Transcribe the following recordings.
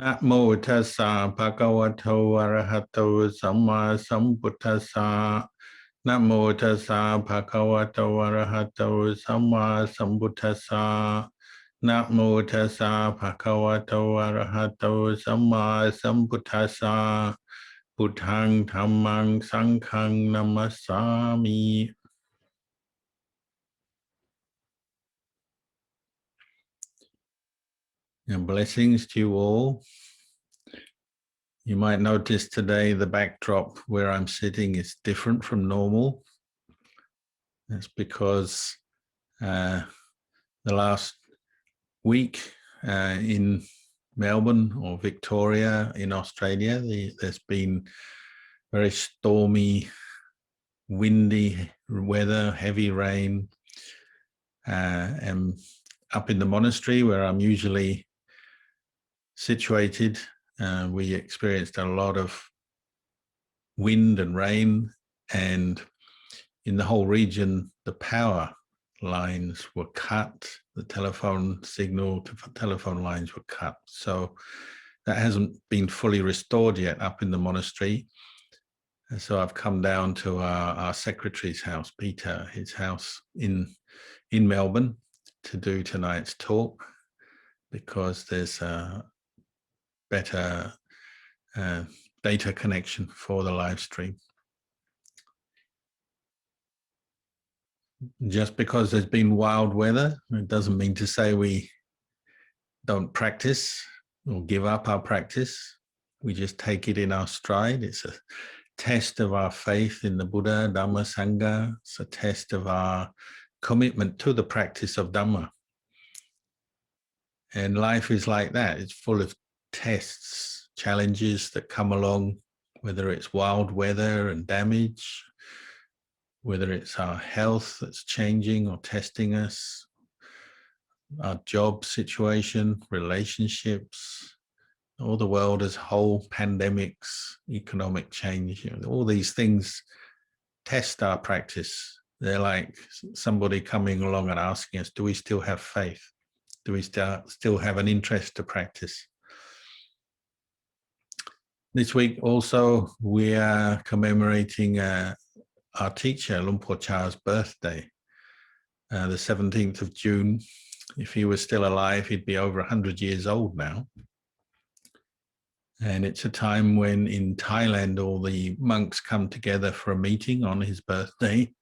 นะโมตัสสะภะคะวะโตอะระหะโตสัมมาสัมพุทธัสสะนะโมตัสสะภะคะวะโตอะระหะโตสัมมาสัมพุทธัสสะนะโมตัสสะภะคะวะโตอะระหะโตสัมมาสัมพุทธัสสะพุทธังธัมมังสังฆังนะมัสสามิ And blessings to you all. You might notice today the backdrop where I'm sitting is different from normal. That's because the last week in Melbourne or Victoria in Australia, there's been very stormy, windy weather, heavy rain. And up in the monastery where I'm usually situated, we experienced a lot of wind and rain, and in the whole region, the power lines were cut, the telephone signal to telephone lines were cut. So that hasn't been fully restored yet up in the monastery. And so I've come down to our secretary's house, Peter, his house in Melbourne, to do tonight's talk, because there's a better data connection for the live stream. Just because there's been wild weather, it doesn't mean to say we don't practice or give up our practice. We just take it in our stride. It's a test of our faith in the Buddha, Dhamma, Sangha. It's a test of our commitment to the practice of Dhamma. And life is like that. It's full of tests, challenges that come along, whether it's wild weather and damage, whether it's our health that's changing or testing us, our job situation, relationships, or the world as a whole, pandemics, economic change, all these things test our practice. They're like somebody coming along and asking us, do we still have faith? Do we still have an interest to practice? This week also, we are commemorating our teacher, Luang Por Chah's birthday, the 17th of June. If he was still alive, he'd be over 100 years old now. And it's a time when in Thailand, all the monks come together for a meeting on his birthday.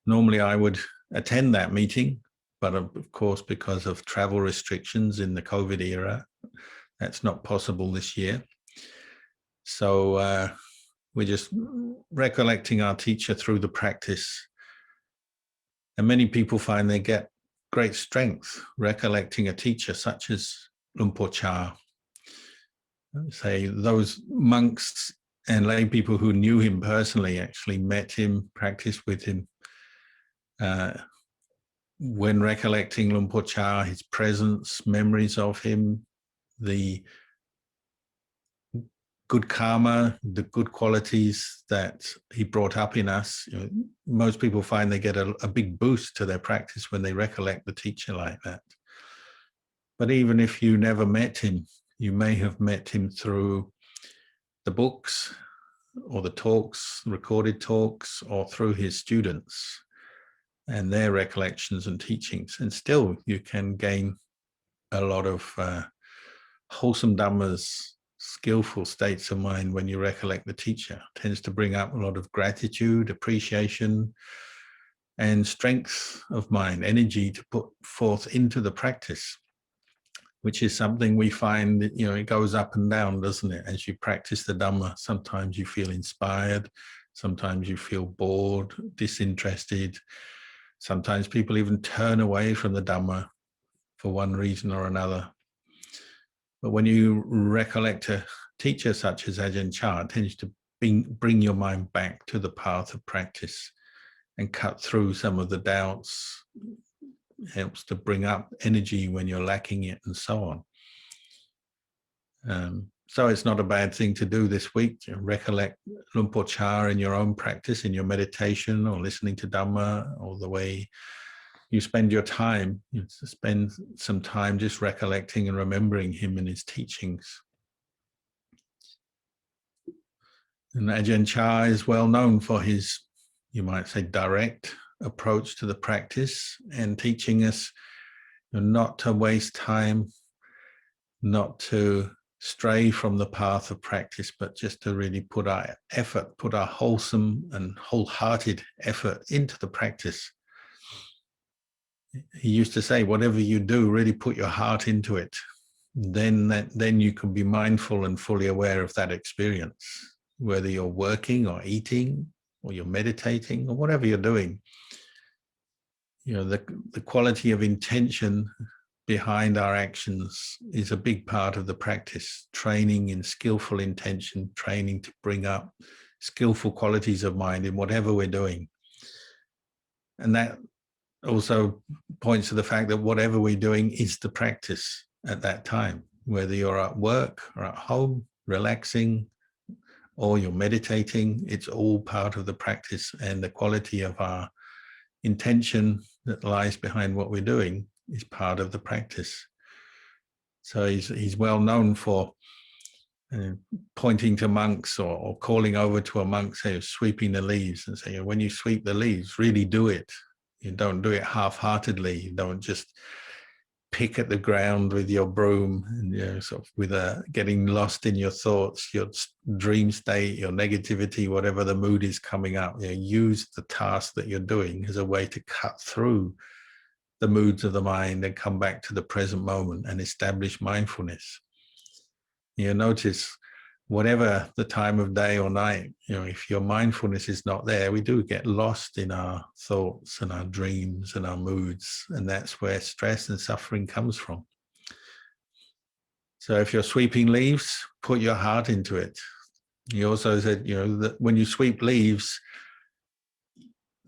Normally, I would attend that meeting, but of course, because of travel restrictions in the COVID era, that's not possible this year. So we're just recollecting our teacher through the practice. And many people find they get great strength recollecting a teacher such as Luang Por Chah. Say those monks and lay people who knew him personally actually met him, practiced with him. When recollecting Luang Por Chah, his presence, memories of him, the good karma, the good qualities that he brought up in us, most people find they get a big boost to their practice when they recollect the teacher like that. But even if you never met him, you may have met him through the books or the talks, recorded talks, or through his students and their recollections and teachings. And still you can gain a lot of wholesome dhammas, skillful states of mind when you recollect the teacher. It tends to bring up a lot of gratitude, appreciation, and strength of mind, energy to put forth into the practice, which is something we find that, it goes up and down, doesn't it? As you practice the Dhamma, sometimes you feel inspired, sometimes you feel bored, disinterested. Sometimes people even turn away from the Dhamma for one reason or another. But when you recollect a teacher such as Ajahn Chah, it tends to bring your mind back to the path of practice and cut through some of the doubts. It helps to bring up energy when you're lacking it and so on. So it's not a bad thing to do this week. Recollect Luang Por Chah in your own practice, in your meditation or listening to Dhamma, or the way you spend your time, you spend some time just recollecting and remembering him and his teachings. And Ajahn Chah is well known for his, you might say, direct approach to the practice and teaching us not to waste time, not to stray from the path of practice, but just to really put our effort, put our wholesome and wholehearted effort into the practice. He used to say, whatever you do, really put your heart into it. Then you can be mindful and fully aware of that experience, whether you're working or eating or you're meditating or whatever you're doing. The quality of intention behind our actions is a big part of the practice. Training in skillful intention, training to bring up skillful qualities of mind in whatever we're doing. And that also points to the fact that whatever we're doing is the practice at that time, whether you're at work or at home, relaxing, or you're meditating, it's all part of the practice, and the quality of our intention that lies behind what we're doing is part of the practice. So he's well known for pointing to monks or calling over to a monk, say, sweeping the leaves, and saying, when you sweep the leaves, really do it. You don't do it half-heartedly. You don't just pick at the ground with your broom and sort of with getting lost in your thoughts, your dream state, your negativity, whatever the mood is coming up. Use the task that you're doing as a way to cut through the moods of the mind and come back to the present moment and establish mindfulness. You notice, whatever the time of day or night, if your mindfulness is not there, we do get lost in our thoughts and our dreams and our moods, and that's where stress and suffering comes from. So if you're sweeping leaves, put your heart into it. He also said, that when you sweep leaves,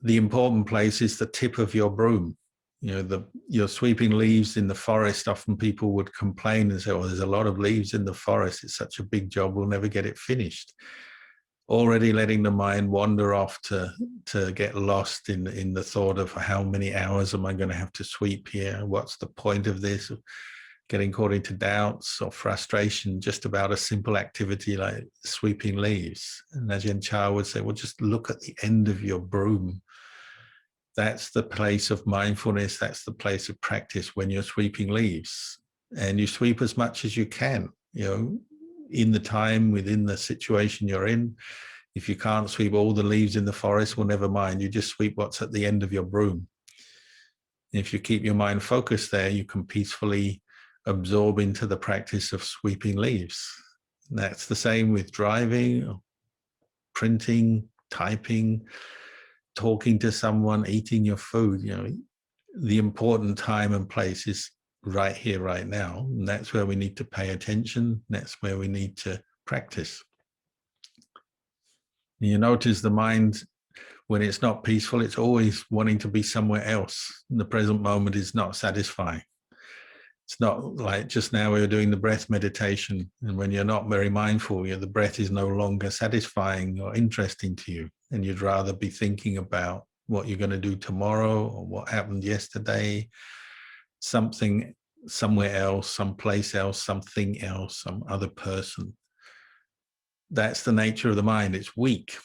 the important place is the tip of your broom. You're sweeping leaves in the forest. Often people would complain and say, there's a lot of leaves in the forest. It's such a big job. We'll never get it finished. Already letting the mind wander off to get lost in the thought of how many hours am I going to have to sweep here? What's the point of this? Getting caught into doubts or frustration just about a simple activity like sweeping leaves. And Ajahn Chah would say, just look at the end of your broom. That's the place of mindfulness. That's the place of practice when you're sweeping leaves. And you sweep as much as you can, in the time, within the situation you're in. If you can't sweep all the leaves in the forest, well, never mind. You just sweep what's at the end of your broom. If you keep your mind focused there, you can peacefully absorb into the practice of sweeping leaves. And that's the same with driving, printing, typing, talking to someone, eating your food. The important time and place is right here, right now. And that's where we need to pay attention. That's where we need to practice. And you notice the mind, when it's not peaceful, it's always wanting to be somewhere else. And the present moment is not satisfying. It's not like just now we were doing the breath meditation, and when you're not very mindful, the breath is no longer satisfying or interesting to you, and you'd rather be thinking about what you're going to do tomorrow or what happened yesterday, something somewhere else, someplace else, something else, some other person. That's the nature of the mind. It's weak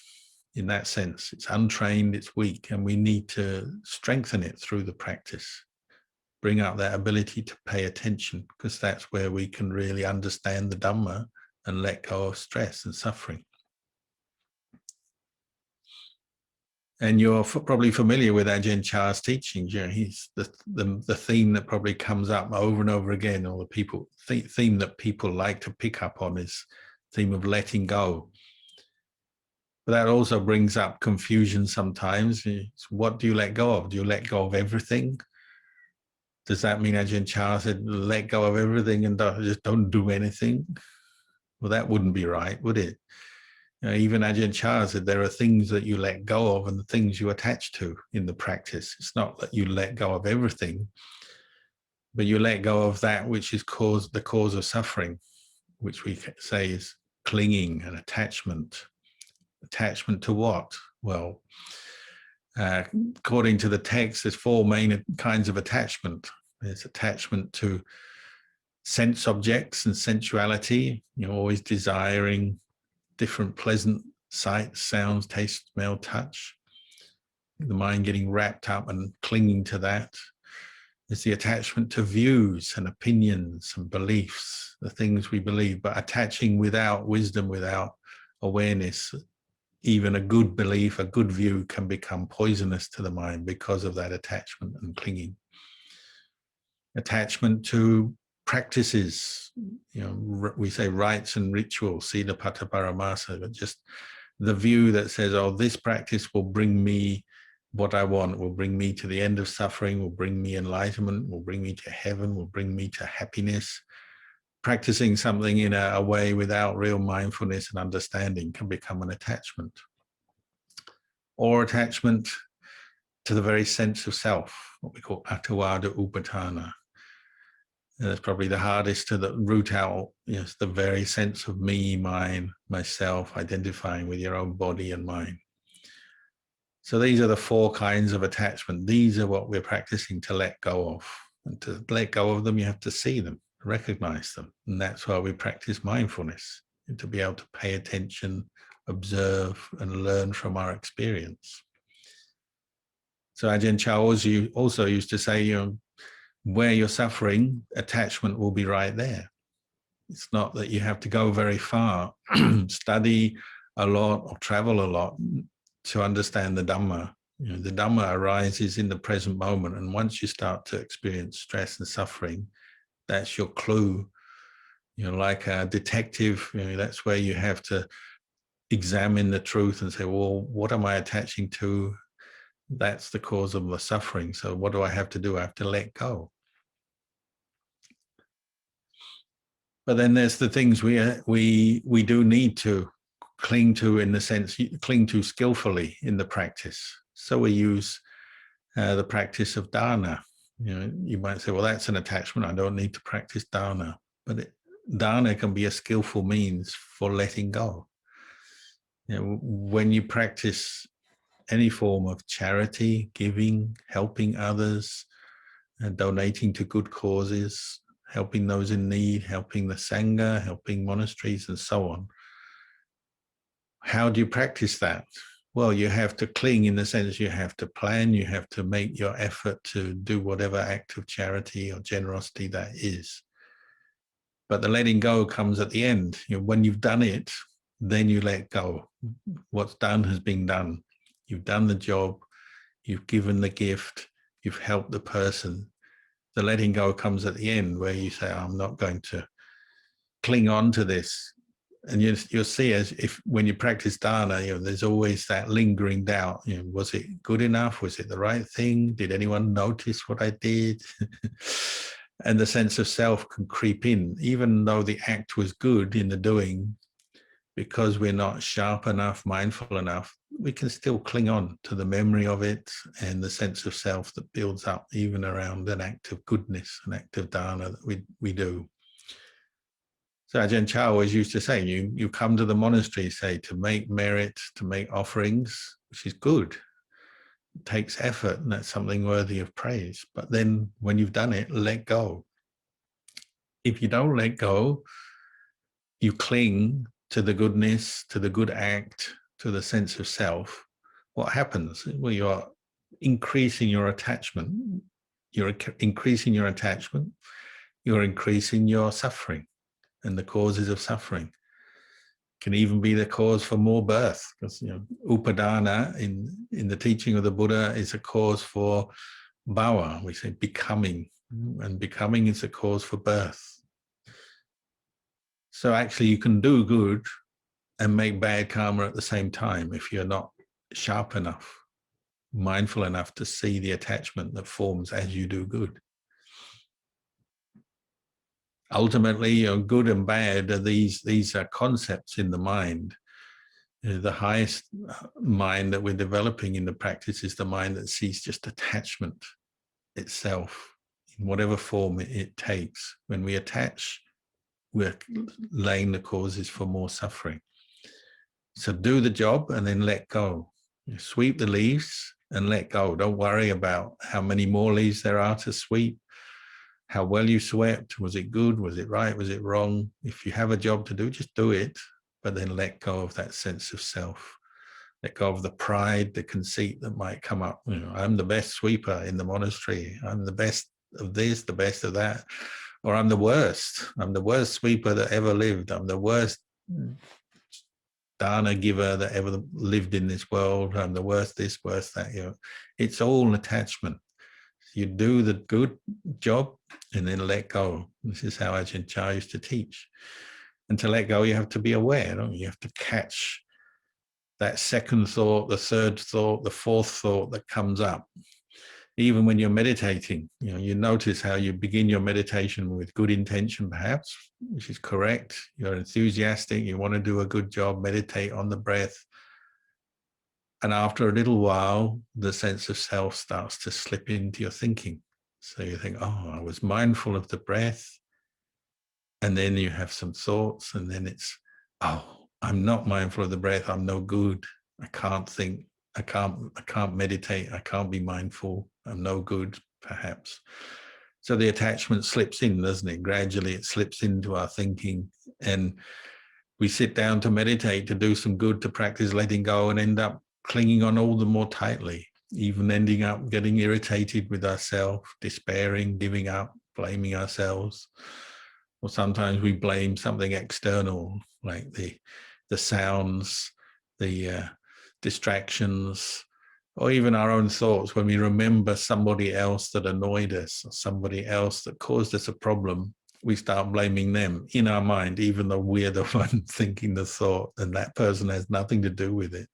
in that sense. It's untrained, it's weak, and we need to strengthen it through the practice. Bring out that ability to pay attention, because that's where we can really understand the Dhamma and let go of stress and suffering. And you're probably familiar with Ajahn Chah's teachings. He's the theme that probably comes up over and over again, or the theme that people like to pick up on is the theme of letting go. But that also brings up confusion sometimes. What do you let go of? Do you let go of everything? Does that mean Ajahn Chah said, let go of everything and just don't do anything? Well, that wouldn't be right, would it? Even Ajahn Chah said there are things that you let go of and the things you attach to in the practice. It's not that you let go of everything, but you let go of that which is the cause of suffering, which we say is clinging and attachment. Attachment to what? Well, According to the text, there's 4 main kinds of attachment. There's attachment to sense objects and sensuality, always desiring different pleasant sights, sounds, taste, smell, touch. The mind getting wrapped up and clinging to that. There's the attachment to views and opinions and beliefs, the things we believe, but attaching without wisdom, without awareness. Even a good belief, a good view can become poisonous to the mind because of that attachment and clinging. Attachment to practices, we say rites and rituals, sila pata paramasa, but just the view that says, oh, this practice will bring me what I want, will bring me to the end of suffering, will bring me enlightenment, will bring me to heaven, will bring me to happiness. Practicing something in a way without real mindfulness and understanding can become an attachment. Or attachment to the very sense of self, what we call attavada upatana. And that's probably the hardest to root out, the very sense of me, mine, myself, identifying with your own body and mind. So these are the 4 kinds of attachment. These are what we're practicing to let go of. And to let go of them, you have to see them, recognize them. And that's why we practice mindfulness, to be able to pay attention, observe, and learn from our experience. So Ajahn Chah also used to say, where you're suffering, attachment will be right there. It's not that you have to go very far, study a lot or travel a lot to understand the Dhamma. The Dhamma arises in the present moment, and once you start to experience stress and suffering, that's your clue. Like a detective, that's where you have to examine the truth and say, well, what am I attaching to? That's the cause of the suffering. So what do I have to do? I have to let go. But then there's the things we do need to cling to, in the sense, cling to skillfully in the practice. So we use the practice of dana. You might say, well, that's an attachment. I don't need to practice dana. But dana can be a skillful means for letting go. When you practice any form of charity, giving, helping others, donating to good causes, helping those in need, helping the Sangha, helping monasteries, and so on. How do you practice that? Well, you have to cling, in the sense you have to plan, you have to make your effort to do whatever act of charity or generosity that is. But the letting go comes at the end. When you've done it, then you let go. What's done has been done. You've done the job, you've given the gift, you've helped the person. The letting go comes at the end, where you say, I'm not going to cling on to this. And you'll see, as if when you practice dana, there's always that lingering doubt. Was it good enough? Was it the right thing? Did anyone notice what I did? And the sense of self can creep in, even though the act was good in the doing. Because we're not sharp enough, mindful enough, we can still cling on to the memory of it and the sense of self that builds up even around an act of goodness, an act of dana that we do. So Ajahn Chah always used to say, you come to the monastery, say, to make merit, to make offerings, which is good. It takes effort, and that's something worthy of praise. But then when you've done it, let go. If you don't let go, you cling to the goodness, to the good act, to the sense of self. What happens? Well, you're increasing your attachment. You're increasing your attachment. You're increasing your suffering. And the causes of suffering can even be the cause for more birth, because upadana in the teaching of the Buddha is a cause for bhava. We say becoming, and becoming is a cause for birth. So actually, you can do good and make bad karma at the same time if you're not sharp enough, mindful enough to see the attachment that forms as you do good. Ultimately, good and bad are these are concepts in the mind. The highest mind that we're developing in the practice is the mind that sees just attachment itself in whatever form it takes. When we attach, we're laying the causes for more suffering. So do the job and then let go. Sweep the leaves and let go. Don't worry about how many more leaves there are to sweep, how well you swept. Was it good? Was it right? Was it wrong? If you have a job to do, just do it, but then let go of that sense of self. Let go of the pride, the conceit that might come up. You know, I'm the best sweeper in the monastery. I'm the best of this, the best of that. Or I'm the worst. I'm the worst sweeper that ever lived. I'm the worst dana giver that ever lived in this world. I'm the worst this, worst that. You know, it's all attachment. You do the good job and then let go. This is how Ajahn Chah used to teach. And to let go, you have to be aware. Don't you? You have to catch that second thought, the third thought, the fourth thought that comes up. Even when you're meditating, you know, you notice how you begin your meditation with good intention, perhaps, which is correct. You're enthusiastic, you want to do a good job, meditate on the breath. And after a little while, the sense of self starts to slip into your thinking. So you think, oh, I was mindful of the breath. And then you have some thoughts, and then it's, oh, I'm not mindful of the breath. I'm no good. I can't think. I can't meditate. I can't be mindful. I'm no good, perhaps. So the attachment slips in, doesn't it? Gradually it slips into our thinking, and we sit down to meditate, to do some good, to practice letting go, and end up clinging on all the more tightly, even ending up getting irritated with ourselves, despairing, giving up, blaming ourselves. Or sometimes we blame something external, like the sounds, the distractions, or even our own thoughts. When we remember somebody else that annoyed us, or somebody else that caused us a problem, we start blaming them in our mind, even though we're the one thinking the thought, and that person has nothing to do with it.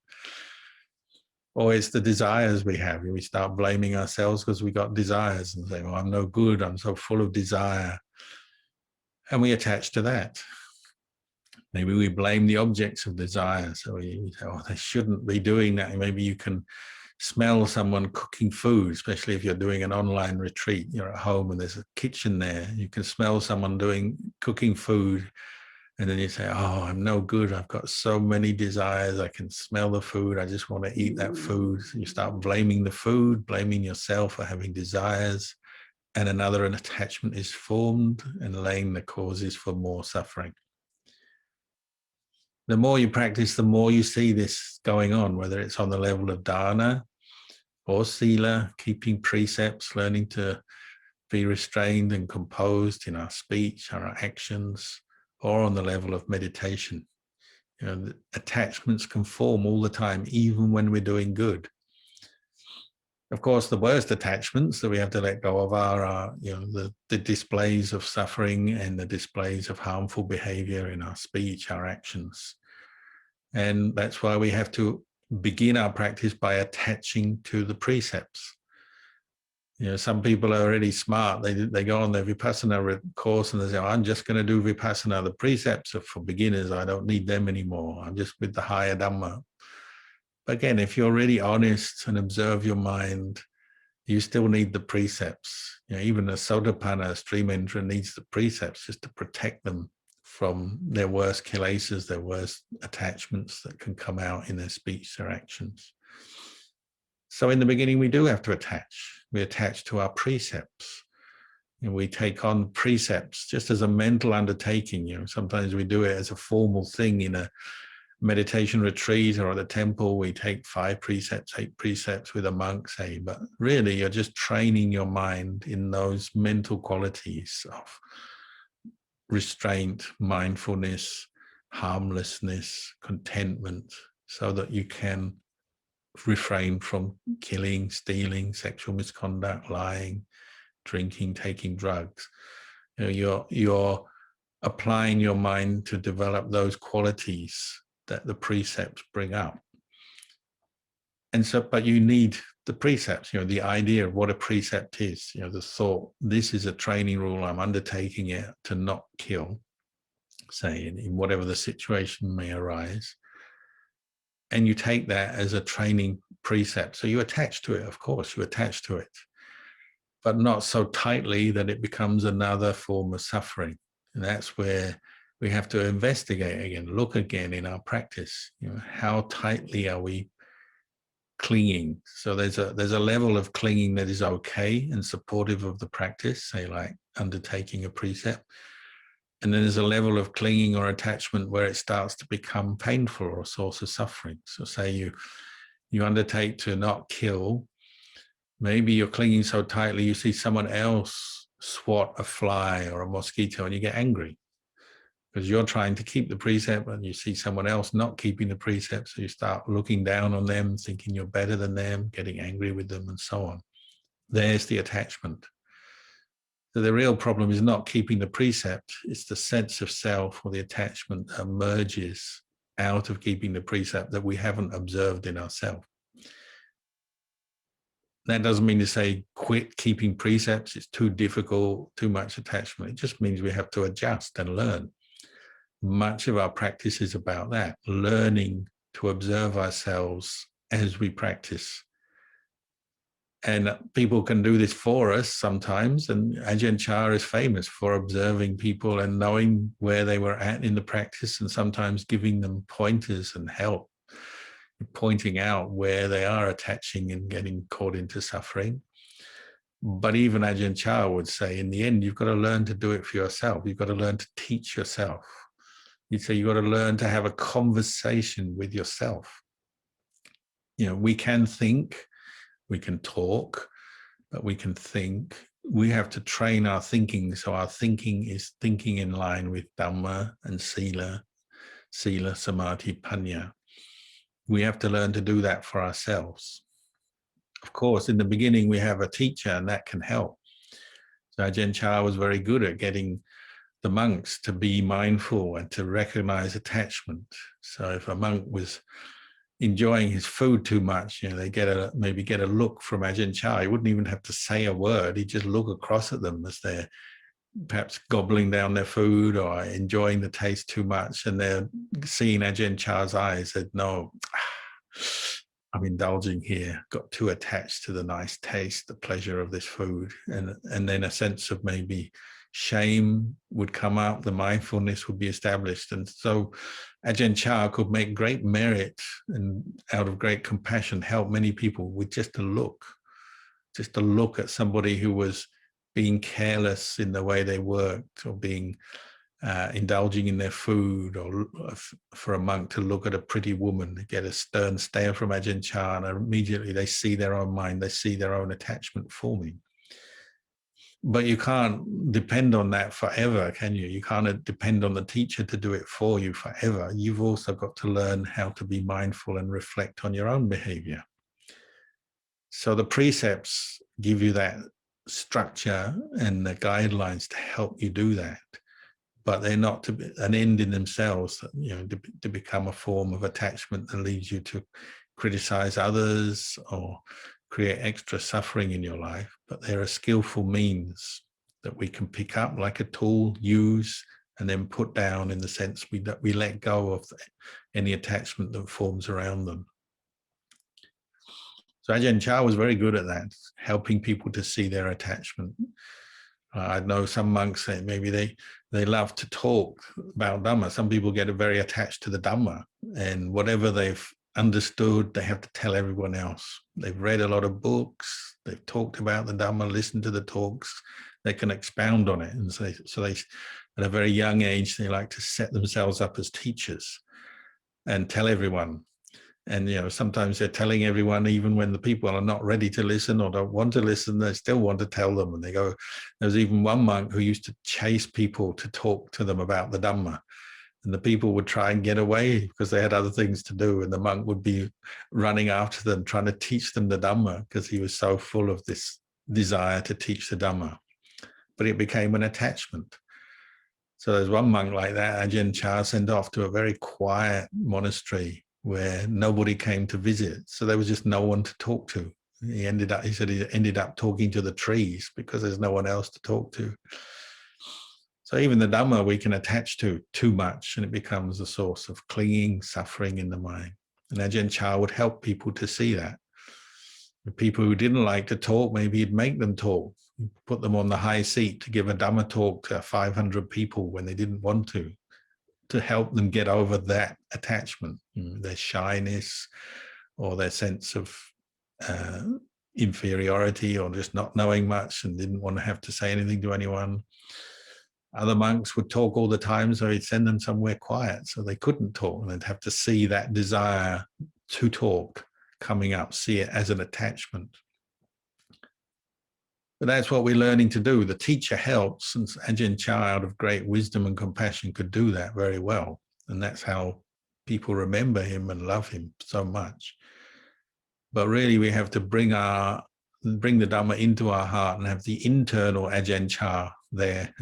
Or it's the desires we have. We start blaming ourselves because we got desires and say, well, I'm no good, I'm so full of desire. And we attach to that. Maybe we blame the objects of desire. So we say, oh, they shouldn't be doing that. Maybe you can smell someone cooking food, especially if you're doing an online retreat. You're at home and there's a kitchen there. You can smell someone cooking food. And then you say, oh, I'm no good. I've got so many desires. I can smell the food. I just want to eat that food. So you start blaming the food, blaming yourself for having desires. And another attachment is formed and laying the causes for more suffering. The more you practice, the more you see this going on, whether it's on the level of dana or sila, keeping precepts, learning to be restrained and composed in our speech, our actions, or on the level of meditation. You know, the attachments can form all the time, even when we're doing good. Of course, the worst attachments that we have to let go of are you know, the displays of suffering and the displays of harmful behavior in our speech, our actions. And that's why we have to begin our practice by attaching to the precepts. You know, some people are already smart. They go on their Vipassana course and they say, oh, I'm just going to do Vipassana. The precepts are for beginners. I don't need them anymore. I'm just with the higher Dhamma. But again, if you're really honest and observe your mind, you still need the precepts. You know, even a Sotapanna, a stream enterer, needs the precepts just to protect them from their worst kilesas, their worst attachments that can come out in their speech, their actions. So in the beginning, we do have to attach. We attach to our precepts. And we take on precepts just as a mental undertaking. You know, sometimes we do it as a formal thing in a meditation retreat or at the temple. We take 5 precepts, 8 precepts with a monk, say, but really you're just training your mind in those mental qualities of restraint, mindfulness, harmlessness, contentment, so that you can refrain from killing, stealing, sexual misconduct, lying, drinking, taking drugs. You know, you're applying your mind to develop those qualities that the precepts bring up. And so, but you need the precepts, you know, the idea of what a precept is, you know, the thought, this is a training rule, I'm undertaking it to not kill, say, in whatever the situation may arise. And you take that as a training precept. So you attach to it, of course, you attach to it, but not so tightly that it becomes another form of suffering. And that's where we have to investigate again, look again in our practice. You know, how tightly are we clinging. So there's a level of clinging that is okay and supportive of the practice, say like undertaking a precept. And then there's a level of clinging or attachment where it starts to become painful or a source of suffering. So say you undertake to not kill, maybe you're clinging so tightly you see someone else swat a fly or a mosquito and you get angry because you're trying to keep the precept and you see someone else not keeping the precept. So you start looking down on them, thinking you're better than them, getting angry with them and so on. There's the attachment. So the real problem is not keeping the precept. It's the sense of self or the attachment that emerges out of keeping the precept that we haven't observed in ourselves. That doesn't mean to say quit keeping precepts. It's too difficult, too much attachment. It just means we have to adjust and learn. Much of our practice is about that, learning to observe ourselves as we practice. And people can do this for us sometimes. And Ajahn Chah is famous for observing people and knowing where they were at in the practice and sometimes giving them pointers and help, pointing out where they are attaching and getting caught into suffering. But even Ajahn Chah would say, in the end, you've got to learn to do it for yourself. You've got to learn to teach yourself. You'd say you've got to learn to have a conversation with yourself. You know, we can think, we can talk, but we can think. We have to train our thinking. So our thinking is thinking in line with Dhamma and Sila, Samadhi, Panya. We have to learn to do that for ourselves. Of course, in the beginning, we have a teacher and that can help. So Ajahn Chah was very good at getting the monks to be mindful and to recognize attachment. So if a monk was enjoying his food too much, you know, they maybe get a look from Ajahn Chah. He wouldn't even have to say a word. He'd just look across at them as they're perhaps gobbling down their food or enjoying the taste too much. And they're seeing Ajahn Chah's eyes. They'd know, I'm indulging here, got too attached to the nice taste, the pleasure of this food. And then a sense of maybe shame would come up, the mindfulness would be established. And so Ajahn Chah could make great merit and out of great compassion help many people with just a look at somebody who was being careless in the way they worked or being indulging in their food, or for a monk to look at a pretty woman, to get a stern stare from Ajahn Chah, and immediately they see their own mind, they see their own attachment forming. But you can't depend on that forever, can you? You can't depend on the teacher to do it for you forever. You've also got to learn how to be mindful and reflect on your own behavior. So the precepts give you that structure and the guidelines to help you do that. But they're not to be an end in themselves, you know, to become a form of attachment that leads you to criticize others or create extra suffering in your life. But they're a skillful means that we can pick up like a tool, use, and then put down in the sense we let go of any attachment that forms around them. So Ajahn Chah was very good at that, helping people to see their attachment. I know some monks say maybe they love to talk about Dhamma. Some people get very attached to the Dhamma, and whatever they've understood, they have to tell everyone else. They've read a lot of books, they've talked about the Dhamma, listened to the talks, they can expound on it. And so they at a very young age, they like to set themselves up as teachers and tell everyone. And, you know, sometimes they're telling everyone, even when the people are not ready to listen or don't want to listen, they still want to tell them. And they go, there's even one monk who used to chase people to talk to them about the Dhamma. And the people would try and get away because they had other things to do. And the monk would be running after them, trying to teach them the Dhamma because he was so full of this desire to teach the Dhamma. But it became an attachment. So there's one monk like that, Ajahn Chah sent off to a very quiet monastery where nobody came to visit. So there was just no one to talk to. He said he ended up talking to the trees because there's no one else to talk to. So even the Dhamma we can attach to too much, and it becomes a source of clinging, suffering in the mind. And Ajahn Chah would help people to see that. The people who didn't like to talk, maybe he'd make them talk, put them on the high seat to give a Dhamma talk to 500 people when they didn't want to help them get over that attachment, their shyness, or their sense of inferiority, or just not knowing much and didn't want to have to say anything to anyone. Other monks would talk all the time, so he'd send them somewhere quiet so they couldn't talk, and they'd have to see that desire to talk coming up, see it as an attachment. But that's what we're learning to do. The teacher helps, and Ajahn Chah, out of great wisdom and compassion, could do that very well. And that's how people remember him and love him so much. But really, we have to bring the Dhamma into our heart and have the internal Ajahn Chah there.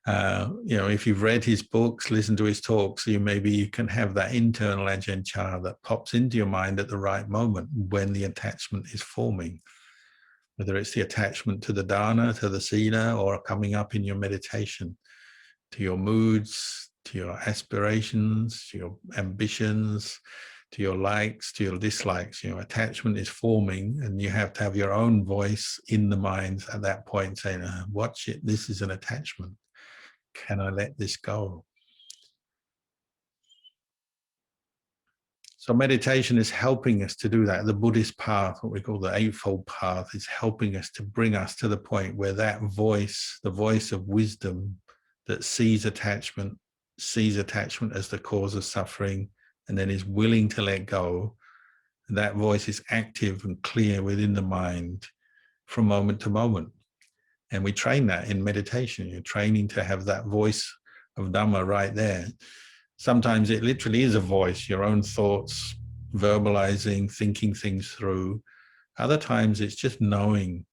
If you've read his books, listened to his talks, maybe you can have that internal Ajahn Chah that pops into your mind at the right moment when the attachment is forming. Whether it's the attachment to the dana, to the sila, or coming up in your meditation, to your moods, to your aspirations, to your ambitions, to your likes, to your dislikes. Attachment is forming, and you have to have your own voice in the mind at that point saying, watch it, this is an attachment. Can I let this go? So meditation is helping us to do that. The Buddhist path, what we call the Eightfold Path, is helping us to bring us to the point where that voice, the voice of wisdom that sees attachment as the cause of suffering, and then is willing to let go, and that voice is active and clear within the mind from moment to moment. And we train that in meditation. You're training to have that voice of Dhamma right there. Sometimes it literally is a voice, your own thoughts, verbalizing, thinking things through. Other times it's just knowing,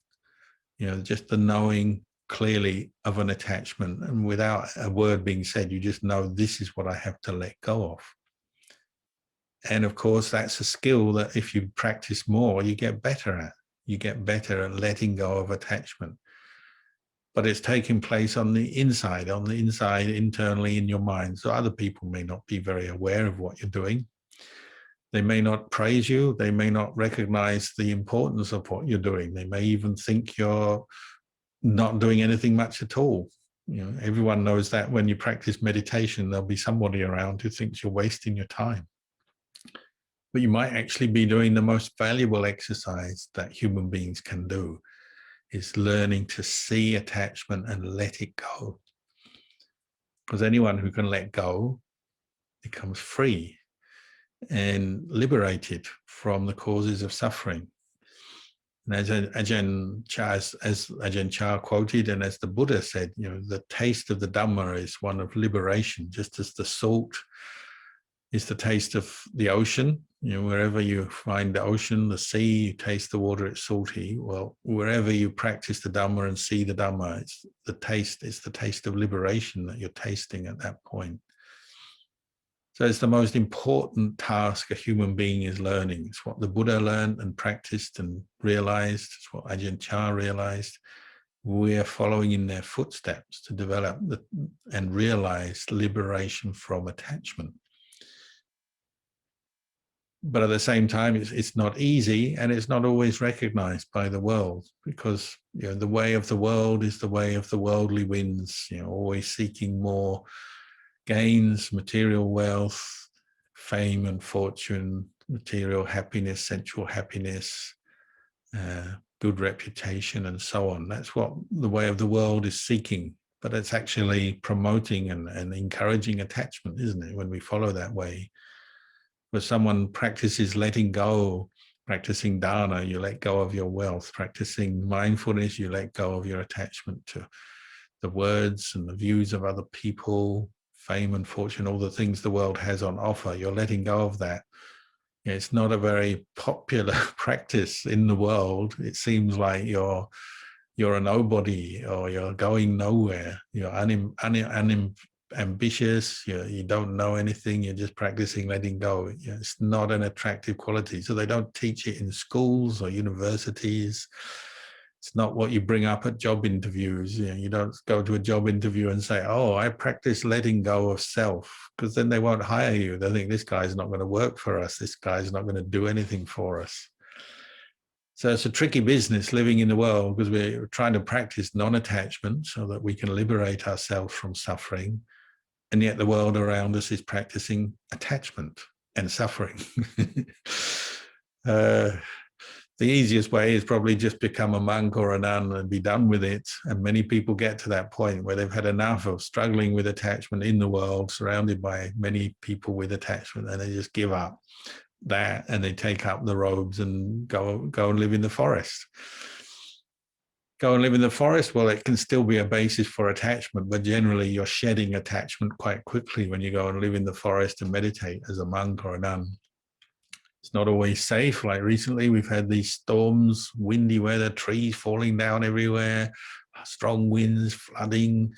just the knowing clearly of an attachment, and without a word being said, you just know this is what I have to let go of. And of course, that's a skill that if you practice more, you get better at. You get better at letting go of attachment. But it's taking place on the inside internally in your mind. So other people may not be very aware of what you're doing. They may not praise you. They may not recognize the importance of what you're doing. They may even think you're not doing anything much at all. Everyone knows that when you practice meditation, there'll be somebody around who thinks you're wasting your time. But you might actually be doing the most valuable exercise that human beings can do, is learning to see attachment and let it go. Because anyone who can let go becomes free and liberated from the causes of suffering. And as Ajahn Chah quoted, and as the Buddha said, the taste of the Dhamma is one of liberation, just as the salt is the taste of the ocean. Wherever you find the ocean, the sea, you taste the water, it's salty. Well, wherever you practice the Dhamma and see the Dhamma, it's the taste of liberation that you're tasting at that point. So it's the most important task a human being is learning. It's what the Buddha learned and practiced and realized. It's what Ajahn Chah realized. We are following in their footsteps to develop and realize liberation from attachment. But at the same time, it's not easy, and it's not always recognized by the world, because the way of the world is the way of the worldly winds, always seeking more gains, material wealth, fame and fortune, material happiness, sensual happiness, good reputation, and so on. That's what the way of the world is seeking. But it's actually promoting and encouraging attachment, isn't it, when we follow that way? Where someone practices letting go, practicing dana, you let go of your wealth. Practicing mindfulness, you let go of your attachment to the words and the views of other people, fame and fortune, all the things the world has on offer. You're letting go of that. It's not a very popular practice in the world. It seems like you're a nobody, or you're going nowhere. You're ambitious, you don't know anything, you're just practicing letting go. It's not an attractive quality. So they don't teach it in schools or universities. It's not what you bring up at job interviews. You don't go to a job interview and say, oh, I practice letting go of self, because then they won't hire you. They think this guy's not going to work for us. This guy's not going to do anything for us. So it's a tricky business living in the world, because we're trying to practice non-attachment so that we can liberate ourselves from suffering. And yet the world around us is practicing attachment and suffering. The easiest way is probably just become a monk or a nun and be done with it. And many people get to that point where they've had enough of struggling with attachment in the world, surrounded by many people with attachment, and they just give up that and they take up the robes and go and live in the forest. Go and live in the forest, well, it can still be a basis for attachment, but generally you're shedding attachment quite quickly when you go and live in the forest and meditate as a monk or a nun. It's not always safe. Like recently, we've had these storms, windy weather, trees falling down everywhere, strong winds, flooding.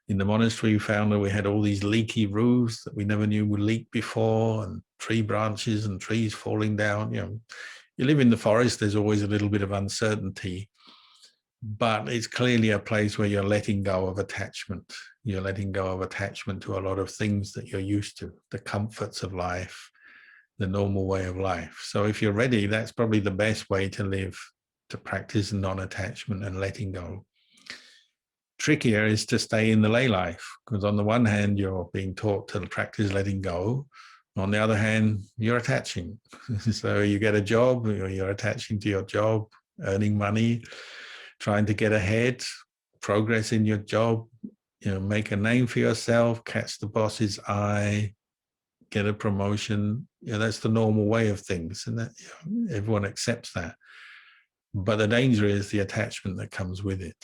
In the monastery, we found that we had all these leaky roofs that we never knew would leak before, and tree branches and trees falling down. You know, you live in the forest, there's always a little bit of uncertainty, but it's clearly a place where you're letting go of attachment. You're letting go of attachment to a lot of things that you're used to, the comforts of life, the normal way of life. So if you're ready, that's probably the best way to live, to practice non-attachment and letting go. Trickier is to stay in the lay life, because on the one hand, you're being taught to practice letting go. On the other hand, you're attaching. So you get a job, you're attaching to your job, earning money, trying to get ahead, progress in your job, you know, make a name for yourself, catch the boss's eye, get a promotion. You know, that's the normal way of things, and that, you know, everyone accepts that. But the danger is the attachment that comes with it.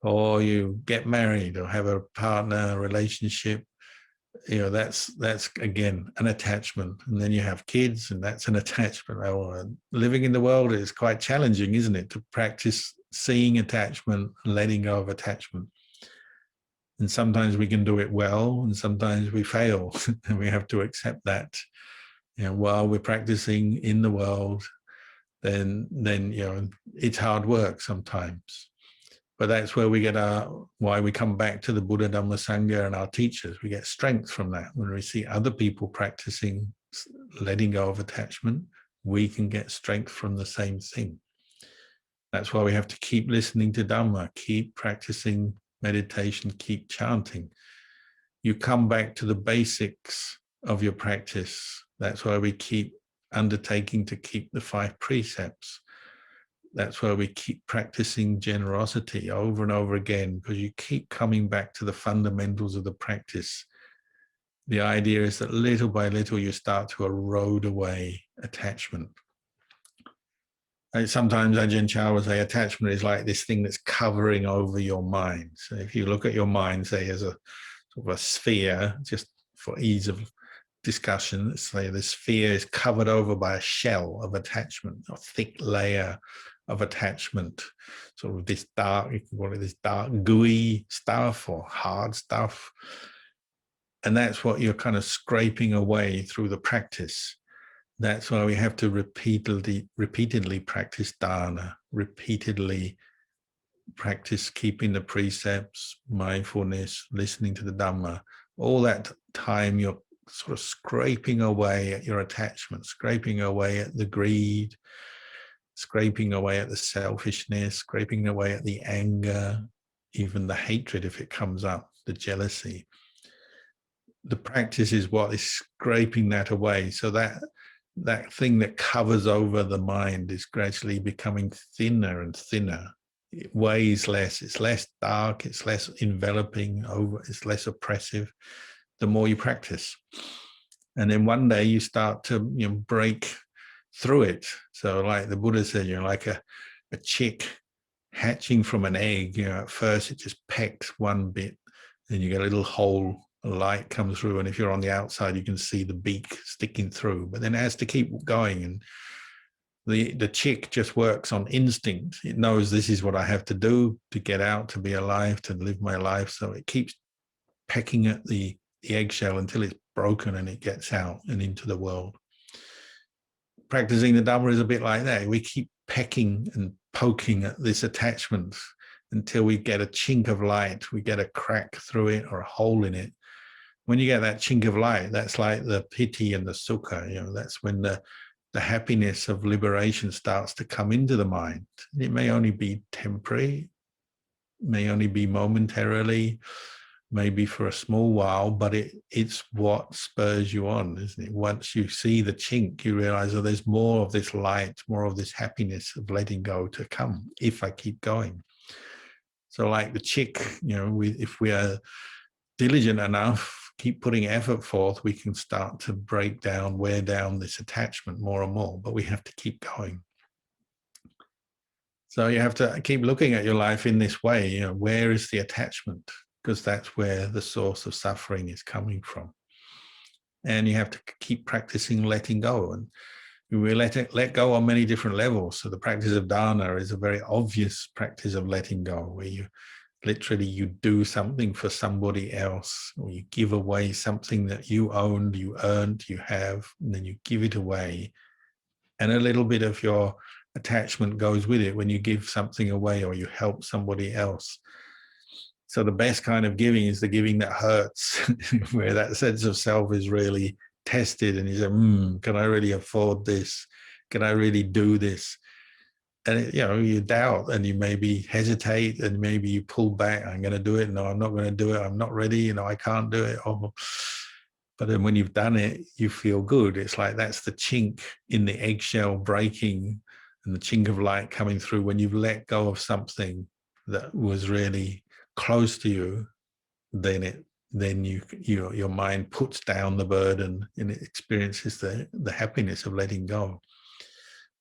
Or you get married or have a partner, a relationship, you know, that's again an attachment. And then you have kids, and that's an attachment. Living in the world is quite challenging, isn't it, to practice seeing attachment, letting go of attachment. And sometimes we can do it well, and sometimes we fail, and we have to accept that. You know, while we're practicing in the world, then you know, it's hard work sometimes. But that's where we get why we come back to the Buddha, Dhamma, Sangha and our teachers. We get strength from that. When we see other people practicing letting go of attachment, we can get strength from the same thing. That's why we have to keep listening to Dhamma, keep practicing meditation, keep chanting. You come back to the basics of your practice. That's why we keep undertaking to keep the 5 precepts. That's why we keep practicing generosity over and over again, because you keep coming back to the fundamentals of the practice. The idea is that little by little you start to erode away attachment. And sometimes Ajahn Chah would say attachment is like this thing that's covering over your mind. So if you look at your mind, say, as a sort of a sphere, just for ease of discussion, let's say the sphere is covered over by a shell of attachment, a thick layer of attachment, sort of this dark, you can call it this dark gooey stuff or hard stuff. And that's what you're kind of scraping away through the practice. That's why we have to repeatedly practice dana, repeatedly practice keeping the precepts, mindfulness, listening to the Dhamma. All that time you're sort of scraping away at your attachment, scraping away at the greed, scraping away at the selfishness, scraping away at the anger, even the hatred if it comes up, the jealousy. The practice is what is scraping that away, so that thing that covers over the mind is gradually becoming thinner and thinner. It weighs less, it's less dark, it's less enveloping, it's less oppressive the more you practice. And then one day you start to, you know, break through it. So like the Buddha said, you're like a chick hatching from an egg. You know, at first it just pecks one bit, then you get a little hole, a light comes through, and if you're on the outside you can see the beak sticking through, but then it has to keep going. And the chick just works on instinct. It knows this is what I have to do to get out, to be alive, to live my life. So it keeps pecking at the eggshell until it's broken and it gets out and into the world. Practicing the Dhamma is a bit like that. We keep pecking and poking at this attachment until we get a chink of light, we get a crack through it or a hole in it. When you get that chink of light, that's like the piti and the sukha, you know, that's when the happiness of liberation starts to come into the mind. It may only be temporary, may only be momentarily, maybe for a small while, but it's what spurs you on, isn't it? Once you see the chink, you realize, oh, there's more of this light, more of this happiness of letting go to come if I keep going. So like the chick, if we are diligent enough, keep putting effort forth, we can start to break down, wear down this attachment more and more, but we have to keep going. So you have to keep looking at your life in this way, where is the attachment? Because that's where the source of suffering is coming from. And you have to keep practicing letting go. And we let go on many different levels. So the practice of dana is a very obvious practice of letting go, where you literally you do something for somebody else, or you give away something that you owned, you earned, you have, and then you give it away. And a little bit of your attachment goes with it when you give something away or you help somebody else. So the best kind of giving is the giving that hurts, where that sense of self is really tested and you say, can I really afford this? Can I really do this? And you doubt and you maybe hesitate and maybe you pull back. I'm going to do it. No, I'm not going to do it. I'm not ready. I can't do it. But then when you've done it, you feel good. It's like that's the chink in the eggshell breaking and the chink of light coming through when you've let go of something that was really close to you. Then your mind puts down the burden and it experiences the happiness of letting go.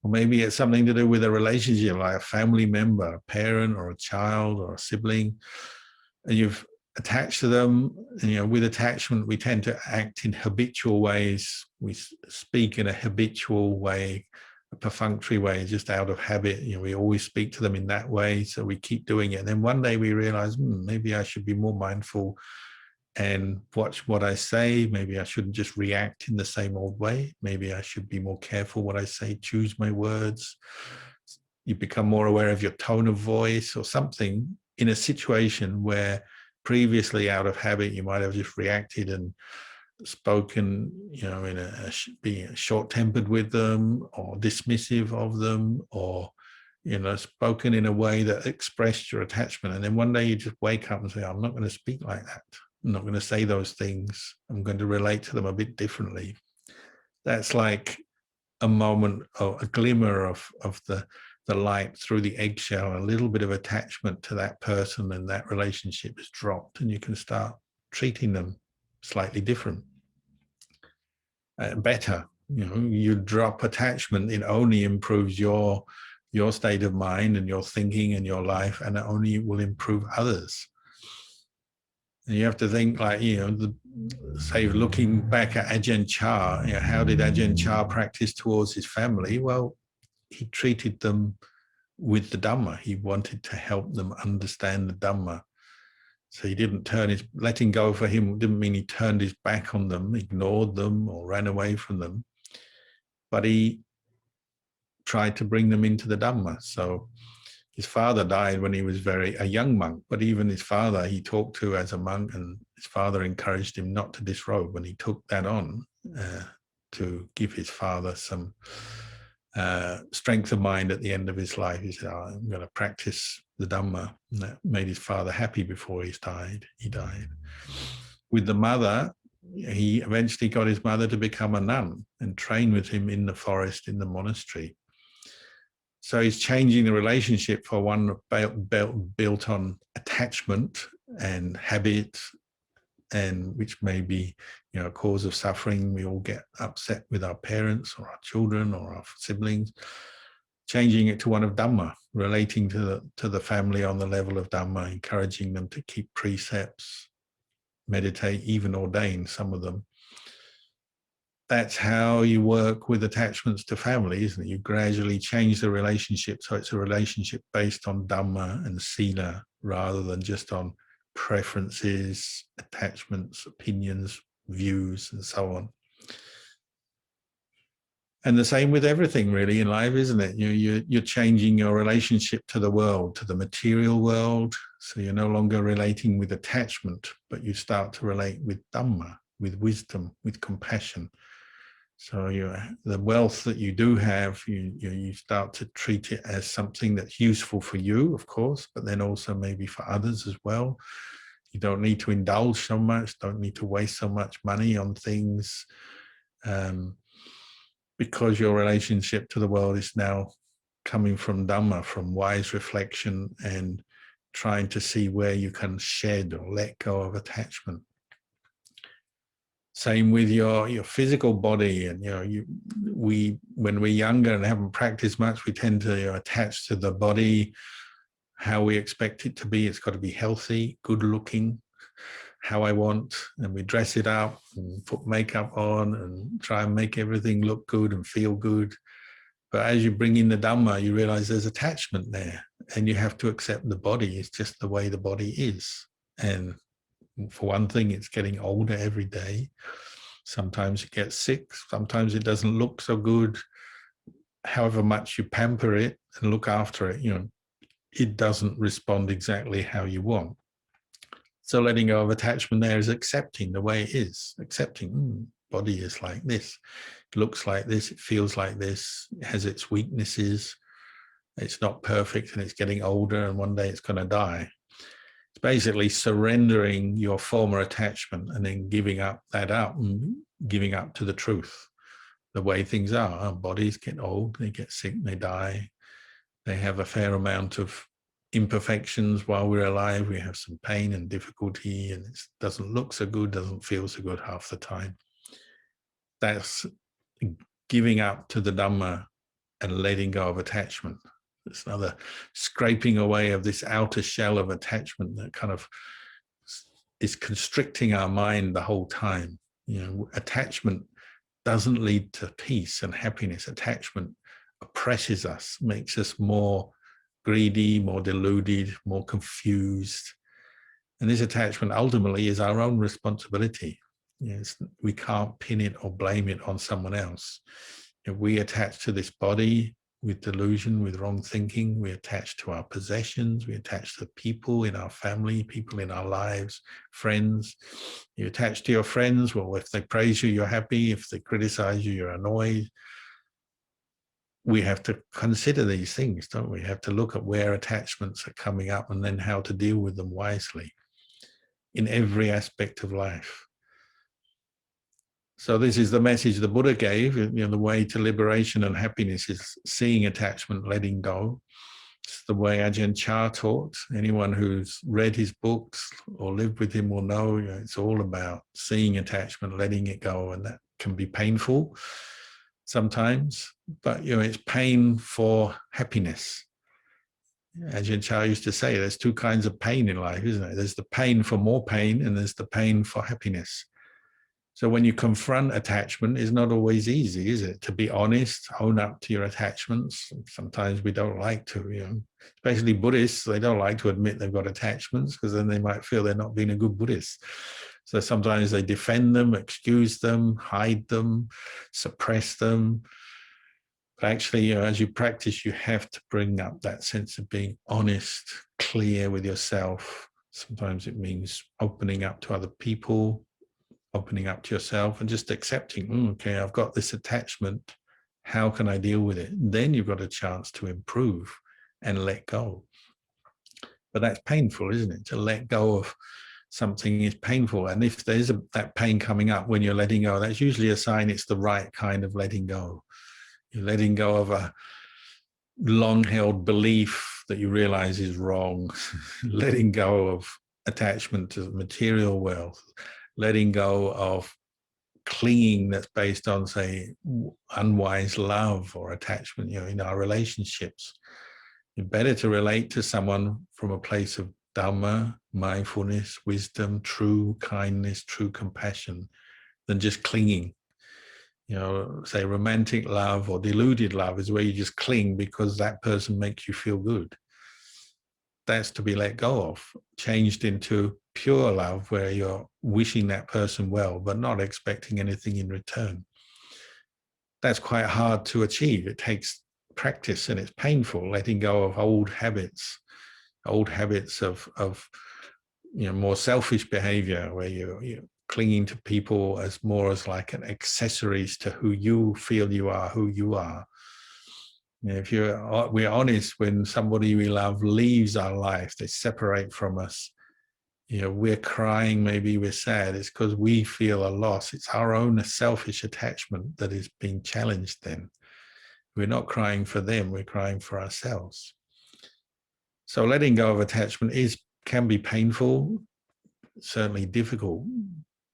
Or maybe it's something to do with a relationship, like a family member, a parent or a child or a sibling, and you've attached to them. And, with attachment, we tend to act in habitual ways. We speak in a habitual way, a perfunctory way, just out of habit. We always speak to them in that way, so we keep doing it. And then one day we realize, maybe I should be more mindful and watch what I say. Maybe I shouldn't just react in the same old way. Maybe I should be more careful what I say, choose my words. You become more aware of your tone of voice or something in a situation where previously out of habit, you might have just reacted and spoken, being short-tempered with them or dismissive of them, or spoken in a way that expressed your attachment. And then one day you just wake up and say, I'm not going to speak like that. I'm not going to say those things. I'm going to relate to them a bit differently. That's like a moment, or a glimmer of the light through the eggshell. A little bit of attachment to that person and that relationship is dropped, and you can start treating them slightly different, better. You drop attachment, it only improves your state of mind and your thinking and your life, and it only will improve others. And you have to think, like, say, looking back at Ajahn Chah, how did Ajahn Chah practice towards his family? Well, he treated them with the Dhamma. He wanted to help them understand the Dhamma. So he didn't letting go for him didn't mean he turned his back on them, ignored them, or ran away from them. But he tried to bring them into the Dhamma. So his father died when he was a young monk, but even his father he talked to as a monk, and his father encouraged him not to disrobe. When he took that on to give his father some strength of mind at the end of his life, he said, I'm going to practice the Dhamma. And that made his father happy before he died. With the mother, he eventually got his mother to become a nun and train with him in the forest, in the monastery. So he's changing the relationship for one built on attachment and habit, and which may be, a cause of suffering. We all get upset with our parents or our children or our siblings. Changing it to one of Dhamma, relating to the family on the level of Dhamma, encouraging them to keep precepts, meditate, even ordain some of them. That's how you work with attachments to family, isn't it? You gradually change the relationship so it's a relationship based on Dhamma and Sila rather than just on preferences, attachments, opinions, views, and so on. And the same with everything really in life, isn't it? You're changing your relationship to the world, to the material world. So you're no longer relating with attachment, but you start to relate with Dhamma, with wisdom, with compassion. So the wealth that you do have, you start to treat it as something that's useful for you, of course, but then also maybe for others as well. You don't need to indulge so much, don't need to waste so much money on things, because your relationship to the world is now coming from Dhamma, from wise reflection and trying to see where you can shed or let go of attachment. Same with your physical body, and when we're younger and haven't practiced much, we tend to attach to the body how we expect it to be. It's got to be healthy, good looking, how I want, and we dress it up and put makeup on and try and make everything look good and feel good. But as you bring in the Dhamma, you realize there's attachment there, and you have to accept the body is just the way the body is. And for one thing, it's getting older every day. Sometimes it gets sick, sometimes it doesn't look so good. However much you pamper it and look after it, it doesn't respond exactly how you want. So letting go of attachment there is accepting the way it is, accepting body is like this, it looks like this, it feels like this, it has its weaknesses, it's not perfect, and it's getting older, and one day it's going to die. It's basically surrendering your former attachment and then giving up and giving up to the truth, the way things are. Our bodies get old, they get sick, they die. They have a fair amount of imperfections while we're alive. We have some pain and difficulty, and it doesn't look so good, doesn't feel so good half the time. That's giving up to the Dhamma and letting go of attachment. It's another scraping away of this outer shell of attachment that kind of is constricting our mind the whole time. Attachment doesn't lead to peace and happiness. Attachment oppresses us, makes us more greedy, more deluded, more confused. And this attachment ultimately is our own responsibility. We can't pin it or blame it on someone else. If we attach to this body with delusion, with wrong thinking, we attach to our possessions, we attach to people in our family, people in our lives, friends. You attach to your friends, well, if they praise you, you're happy. If they criticize you, you're annoyed. We have to consider these things, don't we? We have to look at where attachments are coming up and then how to deal with them wisely in every aspect of life. So this is the message the Buddha gave. The way to liberation and happiness is seeing attachment, letting go. It's the way Ajahn Chah taught. Anyone who's read his books or lived with him will know, it's all about seeing attachment, letting it go, and that can be painful sometimes, but it's pain for happiness. Ajahn Chah used to say there's two kinds of pain in life, isn't it? There's the pain for more pain, and there's the pain for happiness. So when you confront attachment, it's not always easy, is it? To be honest, own up to your attachments. Sometimes we don't like to, especially Buddhists, they don't like to admit they've got attachments, because then they might feel they're not being a good Buddhist. So sometimes they defend them, excuse them, hide them, suppress them. But actually, as you practice, you have to bring up that sense of being honest, clear with yourself. Sometimes it means opening up to other people, opening up to yourself, and just accepting, okay, I've got this attachment. How can I deal with it? Then you've got a chance to improve and let go. But that's painful, isn't it? To let go of something is painful. And if there's that pain coming up when you're letting go, that's usually a sign it's the right kind of letting go. You're letting go of a long-held belief that you realize is wrong, letting go of attachment to material wealth, letting go of clinging that's based on, say, unwise love or attachment, in our relationships. It's better to relate to someone from a place of Dhamma, mindfulness, wisdom, true kindness, true compassion, than just clinging. Say romantic love or deluded love is where you just cling because that person makes you feel good. That's to be let go of, changed into pure love where you're wishing that person well, but not expecting anything in return. That's quite hard to achieve. It takes practice and it's painful, letting go of old habits of more selfish behavior, where you're clinging to people as more as like an accessories to who you feel you are, who you are. If we're honest, when somebody we love leaves our life, they separate from us, we're crying, maybe we're sad, it's because we feel a loss. It's our own selfish attachment that is being challenged then. We're not crying for them, we're crying for ourselves. So letting go of attachment can be painful, certainly difficult,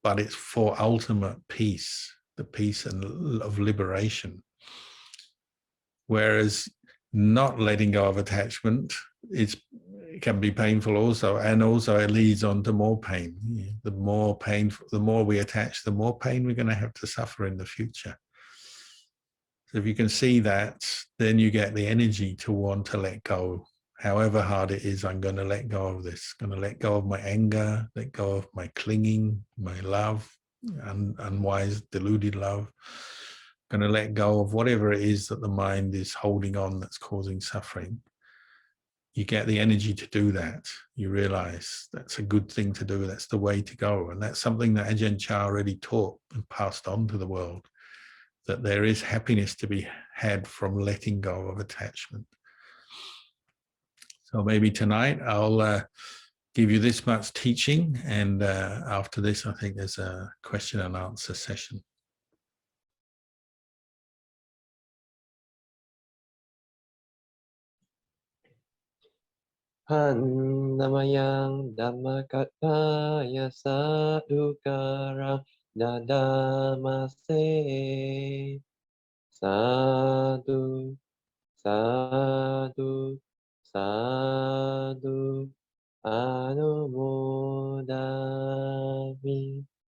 but it's for ultimate peace, the peace of liberation. Whereas not letting go of attachment, it can be painful also, and also it leads on to more pain. The more we attach, the more pain we're going to have to suffer in the future. So if you can see that, then you get the energy to want to let go. However hard it is, I'm going to let go of this. I'm going to let go of my anger, let go of my clinging, my love, unwise, deluded love. I'm going to let go of whatever it is that the mind is holding on that's causing suffering. You get the energy to do that. You realize that's a good thing to do. That's the way to go. And that's something that Ajahn Chah already taught and passed on to the world, that there is happiness to be had from letting go of attachment. So maybe tonight I'll give you this much teaching, and after this I think there's a question and answer session. Namayang Dhammakataya Sadhukarang Dadamase Sadhu Sadhu Sadhu Anumodami.